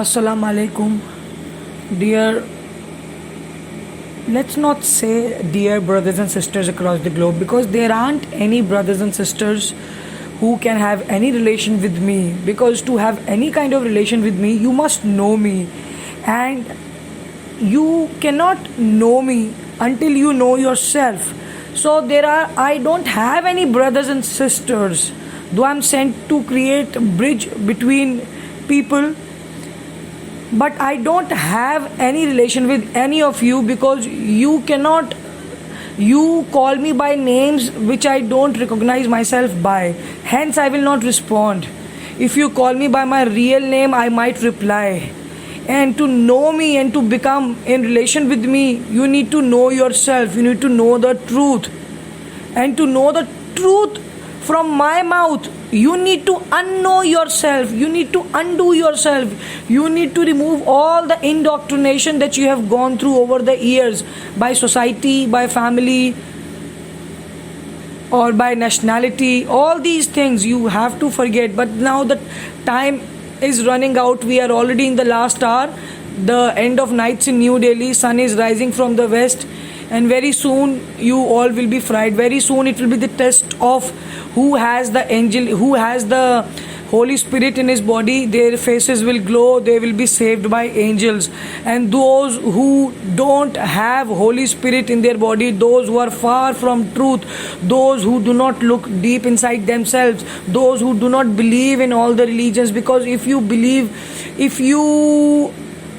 Assalamu alaikum, dear. Let's not say dear brothers and sisters across the globe, because there aren't any brothers and sisters who can have any relation with me. Because to have any kind of relation with me, you must know me, and you cannot know me until you know yourself. So I don't have any brothers and sisters, though I'm sent to create a bridge between people, but I don't have any relation with any of you, because you call me by names which I don't recognize myself by. Hence, I will not respond. If you call me by my real name, I might reply. And to know me and to become in relation with me, you need to know yourself. You need to know the truth. And to know the truth from my mouth, you need to unknow yourself. You need to undo yourself. You need to remove all the indoctrination that you have gone through over the years, by society, by family, or by nationality. All these things you have to forget. But now the time is running out. We are already in the last hour. The end of nights in New Delhi. Sun is rising from the west, and very soon you all will be fried. Very soon it will be the test of who has the angel, who has the Holy Spirit in his body. Their faces will glow. They will be saved by angels. And those who don't have Holy Spirit in their body, those who are far from truth, those who do not look deep inside themselves, those who do not believe in all the religions, because if you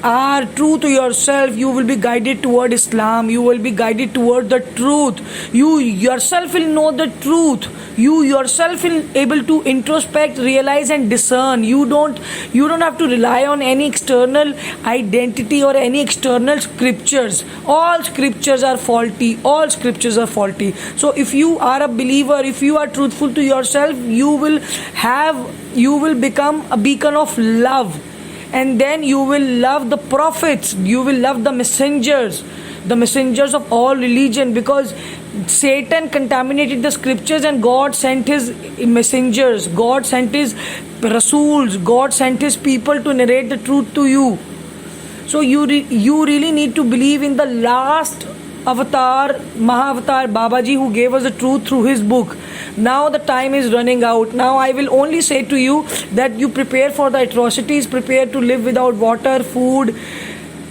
are true to yourself, you will be guided toward Islam. You will be guided toward the truth. You yourself will know the truth. You yourself will able to introspect, realize, and discern. You don't have to rely on any external identity or any external scriptures. All scriptures are faulty. All scriptures are faulty. So if you are a believer, if you are truthful to yourself, you will become a beacon of love. And then you will love the prophets, you will love the messengers of all religion, because Satan contaminated the scriptures and God sent his messengers, God sent his Rasuls, God sent his people to narrate the truth to you. So you really need to believe in the last avatar, Mahavatar Babaji, who gave us the truth through his book. Now the time is running out. Now I will only say to you that you prepare for the atrocities, prepare to live without water, food,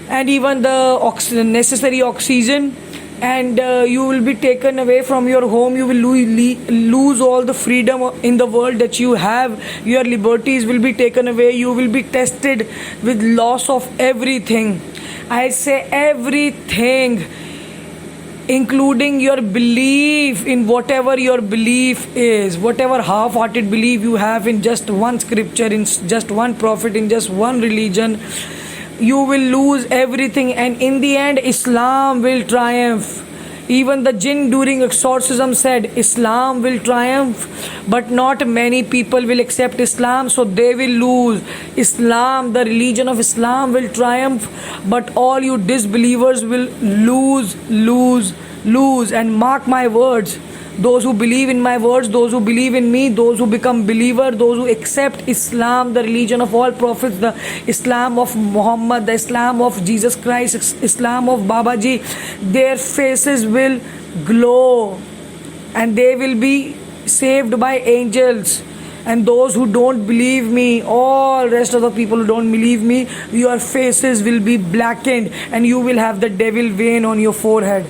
and even the necessary oxygen. And you will be taken away from your home. You will lose all the freedom in the world that you have. Your liberties will be taken away. You will be tested with loss of everything. I say everything, including your belief in whatever your belief is, whatever half-hearted belief you have in just one scripture, in just one prophet, in just one religion. You will lose everything, and in the end Islam will triumph. Even the jinn during exorcism said Islam will triumph, but not many people will accept Islam, so they will lose. Islam, the religion of Islam, will triumph, but all you disbelievers will lose. And mark my words, those who believe in my words, those who believe in me, those who become believer, those who accept Islam, the religion of all prophets, the Islam of Muhammad, the Islam of Jesus Christ, Islam of Babaji, their faces will glow and they will be saved by angels. And those who don't believe me, all rest of the people who don't believe me, your faces will be blackened and you will have the devil vein on your forehead.